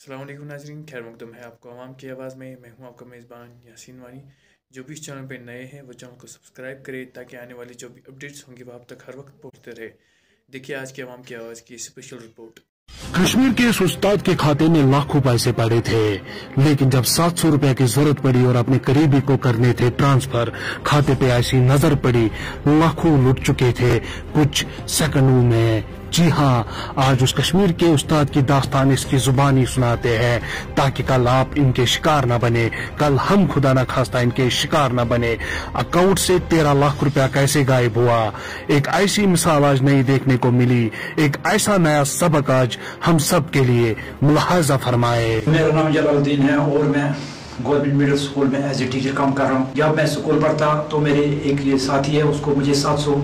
अस्सलाम वालेकुम नाज़रीन, खैर मकदम है आपको आवाम की आवाज़ में। मैं हूं आपका मेज़बान यासीन वानी। जो भी इस चैनल पे नए हैं वो चैनल को सब्सक्राइब करें ताकि आने वाली जो भी अपडेट्स होंगी वो आप तक हर वक्त पहुंचते रहे। देखिए आज की आवाम की आवाज़ की स्पेशल रिपोर्ट। कश्मीर के इस उस्ताद के खाते में लाखों पैसे पड़े थे, लेकिन जब 700 रुपए की जरूरत पड़ी और अपने करीबी को करने थे ट्रांसफर, खाते पे ऐसी नजर पड़ी लाखों लुट चुके थे कुछ सेकंडों में। जी हाँ, आज उस कश्मीर के उस्ताद की दास्तान इसकी जुबानी सुनाते हैं ताकि कल आप इनके शिकार न बने, कल हम खुदा न खास्ता इनके शिकार न बने। अकाउंट से 13 लाख रुपया कैसे गायब हुआ, एक ऐसी मिसाल आज नहीं देखने को मिली, एक ऐसा नया सबक आज हम सब के लिए मुलाहजा फरमाए। मेरा नाम जलालुद्दीन है और मैं गवर्नमेंट मिडिल स्कूल में एज ए टीचर काम कर रहा हूँ। जब मैं स्कूल पढ़ता तो मेरे एक ये साथी है, उसको मुझे 700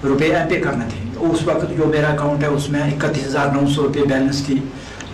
रुपये एम-पे करने थे। उस वक्त जो मेरा अकाउंट है उसमें 31,900 रुपये बैलेंस थी।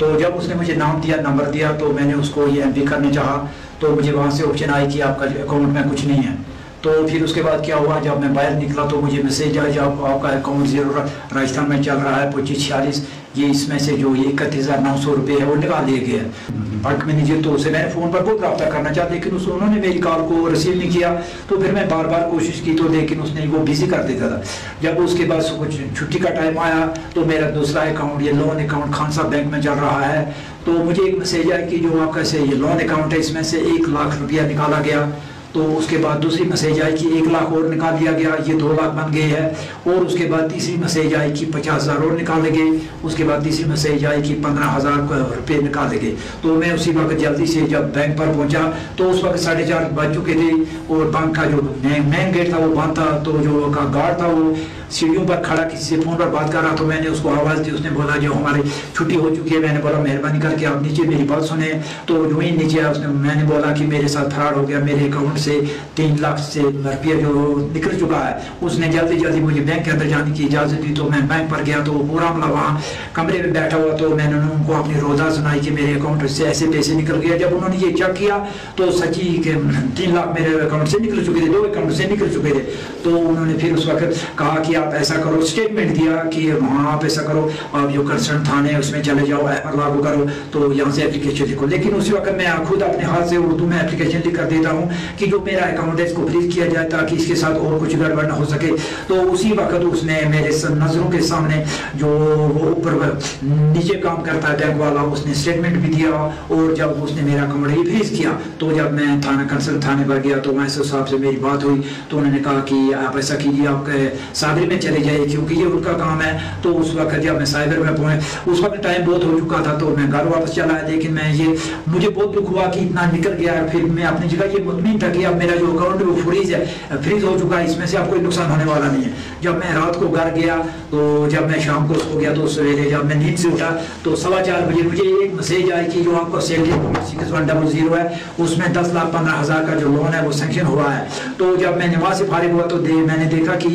तो जब उसने मुझे नाम दिया, नंबर दिया, तो मैंने उसको ये एम-पे करने चाहा तो मुझे वहाँ से ऑप्शन आई कि आपका अकाउंट में कुछ नहीं है। तो फिर उसके बाद क्या हुआ, जब मैं बाहर निकला तो मुझे मैसेज आया जब आपका अकाउंट जीरो राजस्थान में चल रहा है 2546, ये इसमें से जो ये 31,900 रुपये है वो निकाल लिए गए हैं। बैंक मैनेजर तो उससे मैंने फ़ोन पर बहुत रब्ता करना चाहा, लेकिन उन्होंने मेरी कॉल को रिसीव नहीं किया। तो फिर मैं बार बार कोशिश की तो लेकिन उसने वो बिजी कर देता था। जब उसके बाद कुछ छुट्टी का टाइम आया तो मेरा दूसरा अकाउंट, ये लोन अकाउंट खान साहब बैंक में चल रहा है, तो मुझे एक मैसेज आया कि जो आपका से ये लोन अकाउंट है इसमें से 1 लाख रुपया निकाला गया। तो उसके बाद दूसरी मैसेज आई कि 1 लाख और निकाल लिया गया, ये 2 लाख बन गए हैं। और उसके बाद तीसरी मैसेज आई कि 50,000 और निकाले गए। उसके बाद तीसरी मैसेज आई कि 15,000 रुपये निकाले गए। तो मैं उसी वक्त जल्दी से जब बैंक पर पहुंचा तो उस वक्त 4:30 बज चुके थे और बैंक का जो मेन गेट था वो बंद था। तो जो गार्ड था वो सीढ़ियों पर खड़ा किसी से फोन पर बात कर रहा, तो मैंने उसको आवाज़ दी। उसने बोला जो हमारी छुट्टी हो चुकी है। मैंने बोला मेहरबानी करके आप नीचे मेरी बात सुने। तो जो ही नीचे आया मैंने बोला कि मेरे साथ फ्रॉड हो गया, मेरे अकाउंट से 3 लाख से रुपया जो निकल चुका है। उसने जल्दी जल्दी मुझे बैंक के अंदर जाने की इजाज़त दी। तो मैं बैंक पर गया तो पूरा मामला वहाँ कमरे में बैठा हुआ। तो मैंने उनको अपनी रोज़ा सुनाई कि मेरे अकाउंट से ऐसे पैसे निकल गए। जब उन्होंने ये चेक किया तो सच्ची के 3 लाख मेरे अकाउंट से निकल चुके थे, 2 अकाउंट से निकल चुके थे। तो उन्होंने फिर उस वक्त कहा कि आप ऐसा करो, स्टेटमेंट दिया कि हाँ आप ऐसा करो, आप जो कंसर्न थाने है उसमें चले जाओ, ऐप लागू करो, तो यहाँ से एप्लीकेशन लिखो। लेकिन उसी वक्त मैं खुद अपने हाथ से उर्दू में एप्लीकेशन लिख कर देता हूँ कि जो मेरा अकाउंट है इसको फ्रीज किया जाए ताकि इसके साथ और कुछ गड़बड़ न हो सके। तो उसी वक्त उसने मेरे नज़रों के सामने जो वो ऊपर नीचे काम करता है बैंक वाला, उसने स्टेटमेंट भी दिया। और जब उसने मेरा अकाउंट ही फ्रीज किया तो जब मैं कंसर्न थाने पर गया तो वैसे साहब से मेरी बात हुई। तो उन्होंने कहा कि आप ऐसा कीजिए, आप सागरी में चले जाइए क्योंकि ये उनका काम है। तो उस वक्त जब मैं साइबर में पहुंचे उस वक्त टाइम बहुत हो चुका था तो मैं घर वापस चला है। लेकिन मैं ये मुझे बहुत दुख हुआ कि इतना निकल गया। फिर मैं अपनी जगह ये मुतमिन था कि अब मेरा जो अकाउंट है वो फ्रीज हो चुका है, इसमें से आपको कोई नुकसान होने वाला नहीं है। जब मैं रात को घर गया तो जब मैं शाम को सो गया तो सवेरे जब मैं नींद से उठा तो 4:15 बजे मुझे एक मैसेज आई कि जो आपका सैलरी 6100 है उसमें 10,15,000 का जो लोन है वो सैंक्शन हुआ है। तो जब मैं नमाज से फारिग हुआ तो मैंने देखा कि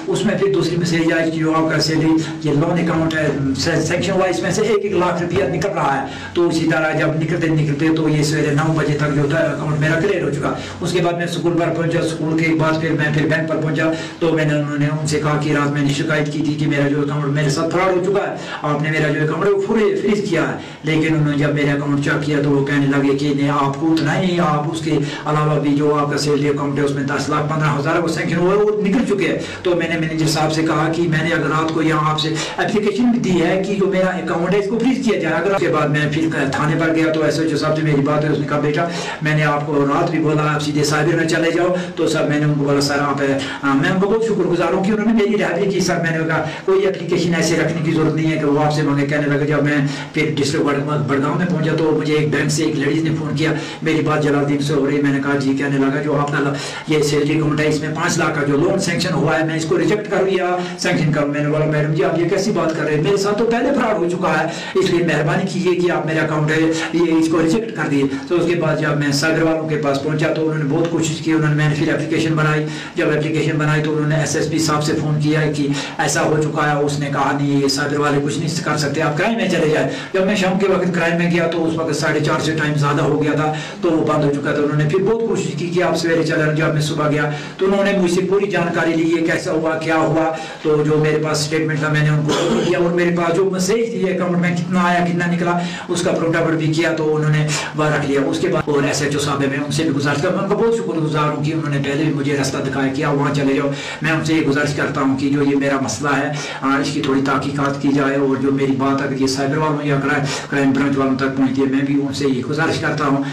उसमें फिर दूसरी मैसेज आई कि जो आपका सैलरी ये लोन अकाउंट है सैंक्शन हुआ, इसमें से 1-1 लाख रुपया निकल रहा है। तो उसी तरह जब निकलते तो ये सवेरे 9 बजे तक जो था अकाउंट मेरा क्लियर हो चुका। उसके बाद मैं स्कूल पर पहुंचा, स्कूल के बाद फिर मैं बैंक पर पहुंचा तो उन्होंने उनसे कहा कि रात मैंने शिकायत की थी कि मेरा जो अकाउंट मेरे साथ फ्रॉड हो चुका है, आपने मेरा जो अकाउंट है वो फ्रीज किया है। लेकिन उन्होंने जब मेरे अकाउंट चेक किया तो वो कहने लगे कि नहीं आपको उतना ही, आप उसके अलावा भी जो आपका सैलरी अकाउंट है उसमें 10,15,000 वो सैंक्शन हुआ वो निकल चुके हैं। तो मैंने मैनेजर साहब से कहा कि मैंने अगर रात को यहाँ आपसे एप्लीकेशन भी दी है कि जो मेरा अकाउंट है इसको फ्रीज किया जाए। अगर उसके बाद मैं फिर थाने पर गया तो एसएचओ साहब से मेरी बात है, उसने कहा बेटा मैंने आपको रात भी बोला आप सीधे साइबर में चले जाओ। तो सर मैंने उनको बोला सर आप मैं उनको बहुत शुक्रगुजार हूँ कि उन्होंने मेरी रिहाई की। सर मैंने कहा कोई एप्लीकेशन ऐसे रखने की जरूरत नहीं है कि वो आपसे मांगे। कहने लगे जब मैं फिर डिस्ट्रिक्ट बड़गांव में पहुंचा तो मुझे एक बैंक से एक लेडीज ने फोन किया, मेरी बात जलालुद्दीन से हो रही। मैंने कहा जी। कहने लगा जो आपका ये सैलरी अकाउंट है इसमें 5 लाख का जो लोन सैंक्शन हुआ है मैं इसको रिजेक्ट करूँ या सैंक्शन करूँ। मैंने बोला मैडम जी आप ये कैसी बात कर रहे हैं, मेरे साथ तो पहले फ्रॉड हो चुका है, इसलिए मेहरबानी कीजिए कि आप मेरा अकाउंट है ये इसको रिजेक्ट कर दिए। तो उसके बाद जब मैं सागर वालों के पास पहुंचा तो उन्होंने बहुत कोशिश की उन्होंने, मैंने फिर एप्लीकेशन बनाई। जब एप्लीकेशन बनाई तो उन्होंने SSP साहब से फ़ोन किया कि ऐसा हो चुका है। उसने कहा नहीं, ये साइबर वाले कुछ नहीं कर सकते, आप क्राइम में चले जाए। जब मैं शाम के वक्त क्राइम में गया तो उस वक्त 4:30 से टाइम ज़्यादा हो गया था, तो वो बंद हो चुका था। उन्होंने फिर बहुत कोशिश की कि आप सवेरे चले। जब मैं सुबह गया तो उन्होंने मुझसे पूरी जानकारी ली है कैसा हुआ क्या हुआ। तो जो मेरे पास स्टेटमेंट था मैंने उनको दिया, और मेरे पास जो मैसेज थी अकाउंट में कितना आया कितना निकला उसका प्रिंट आउट भी किया, तो उन्होंने वह रख लिया। उसके बाद और SHO साहब है, मैं उनसे भी गुजारिश करता हूँ, उनका बहुत शुक्रगुजार हूँ कि उन्होंने पहले भी मुझे रास्ता दिखाया कि आप वहाँ चले जाओ। मैं उनसे ये गुजारिश करता हूँ कि जो ये मेरा मसला है इसकी थोड़ी तहकीकात की जाए, और जो मेरी बात अगर ये साइबर वालों या क्राइम ब्रांच वालों तक पहुँचती है, मैं भी उनसे ये गुजारिश करता हूँ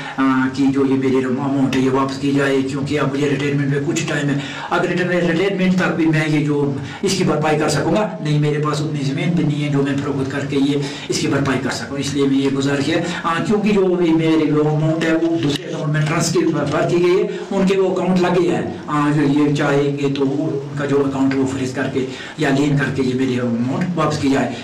कि जो ये मेरी अमाउंट है ये वापस की जाए, क्योंकि अब मुझे रिटायरमेंट में कुछ टाइम है। अगर रिटायरमेंट तक भी मैं ये जो इसकी भरपाई कर सकूँगा, नहीं मेरे पास उतनी ज़मीन भी नहीं है जो मैं फरोख्त करके ये इसकी भरपाई कर सकूँ। इसलिए मैं ये गुजारिश है क्योंकि जो मेरी जो अमाउंट है वो दूसरे अकाउंट में ट्रांसफर की गई है, उनके वो अकाउंट लगे हैं। जो ये चाहेंगे तो उनका जो अकाउंट वो फ्रीज करके या लीन करके ये मेरी अमाउंट वापस की जाए।